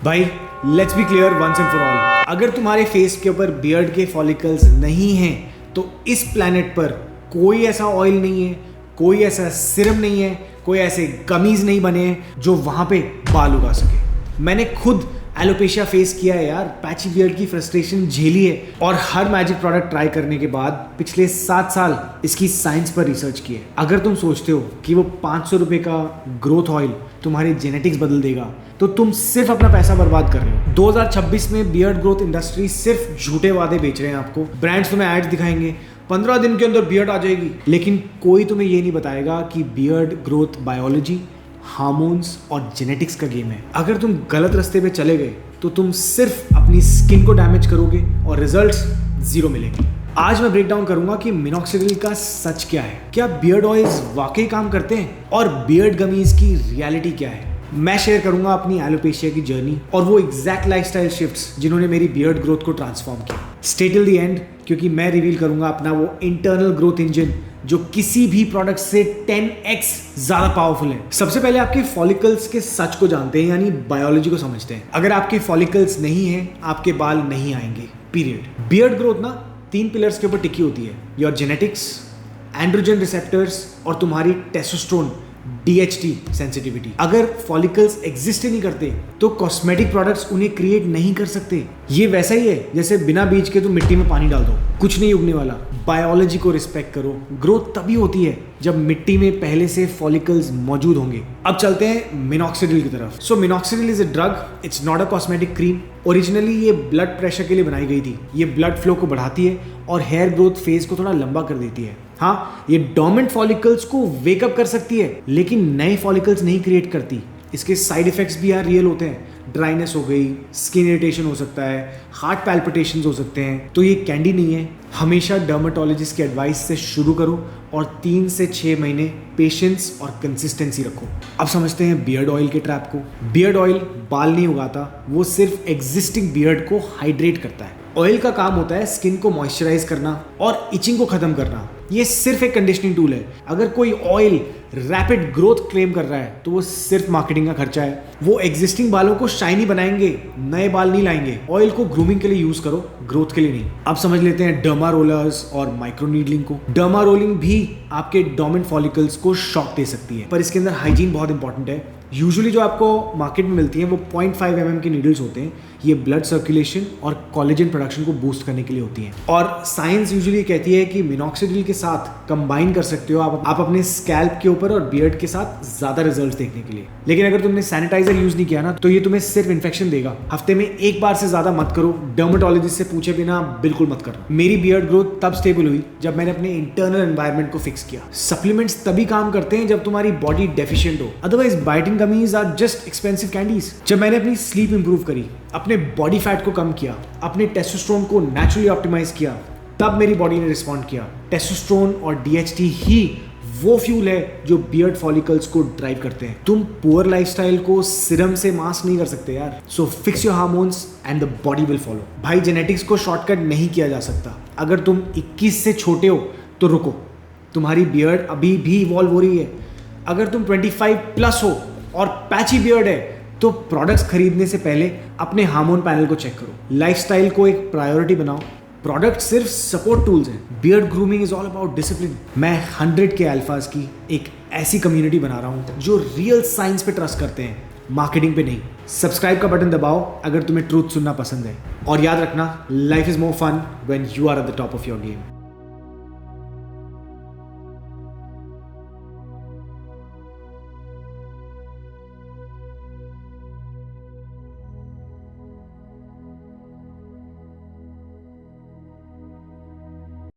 भाई let's be clear once and for all, अगर तुम्हारे फेस के ऊपर बियर्ड के फॉलिकल्स नहीं हैं तो इस प्लैनेट पर कोई ऐसा ऑयल नहीं है, कोई ऐसा सिरम नहीं है, कोई ऐसे गमीज नहीं बने हैं जो वहां पे बाल उगा सके। मैंने खुद एलोपेशिया फेस किया है यार, पैची बियर्ड की फ्रस्ट्रेशन झेली है और हर मैजिक प्रोडक्ट ट्राई करने के बाद पिछले 7 साल इसकी साइंस पर रिसर्च की है। अगर तुम सोचते हो कि वो 500 रुपए का ग्रोथ ऑयल तुम्हारे जेनेटिक्स बदल देगा तो तुम सिर्फ अपना पैसा बर्बाद कर रहे हो। 2026 में बियर्ड ग्रोथ इंडस्ट्री सिर्फ झूठे वादे बेच रहे हैं आपको। ब्रांड्स तुम्हें एड्स दिखाएंगे 15 दिन के अंदर बियर्ड आ जाएगी, लेकिन कोई तुम्हें ये नहीं बताएगा कि बियर्ड ग्रोथ बायोलॉजी, हार्मोन्स और जेनेटिक्स का गेम है। अगर तुम गलत रास्ते पे चले गए तो तुम सिर्फ अपनी स्किन को डैमेज करोगे और रिजल्ट्स जीरो मिलेंगे। आज मैं ब्रेक डाउन करूंगा कि मिनॉक्सिडिल का सच क्या है, क्या बियर्ड ऑयल्स वाकई काम करते हैं और बियर्ड गमीज की रियलिटी क्या है। मैं शेयर करूंगा अपनी एलोपेशिया की जर्नी और वो एग्जैक्ट लाइफस्टाइल शिफ्ट्स जिन्होंने मेरी बियर्ड ग्रोथ को ट्रांसफॉर्म किया। स्टे टिल द एंड, क्योंकि मैं रिवील करूंगा अपना वो इंटरनल ग्रोथ इंजन जो किसी भी प्रोडक्ट से 10x ज्यादा पावरफुल है। सबसे पहले आपके फॉलिकल्स के सच को जानते हैं, यानी बायोलॉजी को समझते हैं। अगर आपके फॉलिकल्स नहीं है, आपके बाल नहीं आएंगे, पीरियड। बियर्ड ग्रोथ ना 3 पिलर्स के ऊपर टिकी होती है, योर जेनेटिक्स, एंड्रोजन रिसेप्टर्स और तुम्हारी टेस्टोस्टेरोन DHT सेंसिटिविटी। अगर फॉलिकल्स एग्जिस्ट ही नहीं करते तो कॉस्मेटिक प्रोडक्ट्स उन्हें क्रिएट नहीं कर सकते। ये वैसा ही है जैसे बिना बीज के तुम मिट्टी में पानी डाल दो, कुछ नहीं उगने वाला। बायोलॉजी को रिस्पेक्ट करो। ग्रोथ तभी होती है जब मिट्टी में पहले से फॉलिकल्स मौजूद होंगे। अब चलते हैं मिनॉक्सिडिल की तरफ। So minoxidil is a drug, it's not a cosmetic cream. Originally ये ब्लड प्रेशर के लिए बनाई गई थी। ये ब्लड फ्लो को बढ़ाती है और हेयर ग्रोथ फेज को थोड़ा लंबा कर देती है। हाँ, ये डोर्मेंट फॉलिकल्स को वेकअप कर सकती है लेकिन नए फॉलिकल्स नहीं क्रिएट करती। इसके साइड इफेक्ट्स भी यार रियल होते हैं। ड्राइनेस हो गई, स्किन इरिटेशन हो सकता है, हार्ट पैल्पिटेशंस हो सकते हैं। तो ये कैंडी नहीं है। हमेशा डर्मेटोलॉजिस्ट के एडवाइस से शुरू करो और 3 से 6 महीने पेशेंस और कंसिस्टेंसी रखो। अब समझते हैं बियर्ड ऑयल के ट्रैप को। बियर्ड ऑयल बाल नहीं उगाता, वो सिर्फ एग्जिस्टिंग बियर्ड को हाइड्रेट करता है। ऑयल का काम होता है स्किन को मॉइस्चराइज करना और इचिंग को खत्म करना। ये सिर्फ एक कंडीशनिंग टूल है। अगर कोई ऑयल रैपिड ग्रोथ क्लेम कर रहा है तो वो सिर्फ मार्केटिंग का खर्चा है। वो एग्जिस्टिंग बालों को शाइनी बनाएंगे, नए बाल नहीं लाएंगे। ऑयल को ग्रूमिंग के लिए यूज करो, ग्रोथ के लिए नहीं। अब समझ लेते हैं डर्मा रोलर्स और माइक्रो नीडलिंग को। डर्मा रोलिंग भी आपके डोर्मेंट फॉलिकल्स को शॉक दे सकती है, पर इसके अंदर हाइजीन बहुत इंपॉर्टेंट है। यूजुअली जो आपको मार्केट में मिलती है वो 0.5 mm के नीडल्स होते हैं। ये ब्लड सर्कुलेशन और कोलेजन प्रोडक्शन को बूस्ट करने के लिए होती हैं। और साइंस यूजुअली कहती है कि मिनॉक्सिडिल के साथ कंबाइन कर सकते हो आप अपने स्कैल्प के ऊपर और बियर्ड के साथ ज्यादा रिजल्ट्स देखने के लिए। लेकिन अगर तुमने सैनिटाइजर यूज नहीं किया ना तो ये तुम्हें सिर्फ इन्फेक्शन देगा। हफ्ते में 1 बार से ज्यादा मत करो। डर्मेटोलॉजिस्ट से पूछे बिना बिल्कुल मत करना। मेरी बियर्ड ग्रोथ तब स्टेबल हुई जब मैंने अपने इंटरनल एनवायरनमेंट को फिक्स किया। सप्लीमेंट्स तभी काम करते हैं जब तुम्हारी बॉडी डेफिशिएंट हो, otherwise biting gummies are just expensive candies. जब मैंने अपनी स्लीप इंप्रूव करी, अपने बॉडी फैट को कम किया, अपने टेस्टोस्टेरोन को नेचुरली ऑप्टिमाइज किया, तब मेरी बॉडी ने रिस्पॉन्ड किया। टेस्टोस्टेरोन और DHT ही वो फ्यूल है जो बियर्ड फॉलिकल्स को ड्राइव करते हैं। तुम पुअर लाइफस्टाइल को सिरम से मास्क नहीं कर सकते यार। So fix your hormones and the body will follow. भाई जेनेटिक्स को शॉर्टकट नहीं किया जा सकता। अगर तुम 21 से छोटे हो तो रुको, तुम्हारी बियर्ड अभी भी इवॉल्व हो रही है। अगर तुम 25 प्लस हो और पैची बियर्ड है तो प्रोडक्ट्स खरीदने से पहले अपने हार्मोन पैनल को चेक करो। लाइफस्टाइल को एक प्रायोरिटी बनाओ। प्रोडक्ट सिर्फ सपोर्ट टूल्स हैं। Beard grooming is all about discipline. मैं 100 के अल्फाज की एक ऐसी कम्युनिटी बना रहा हूं जो रियल साइंस पे ट्रस्ट करते हैं, मार्केटिंग पे नहीं। सब्सक्राइब का बटन दबाओ अगर तुम्हें ट्रूथ सुनना पसंद है। और याद रखना, life is more fun when you are at the top of your game.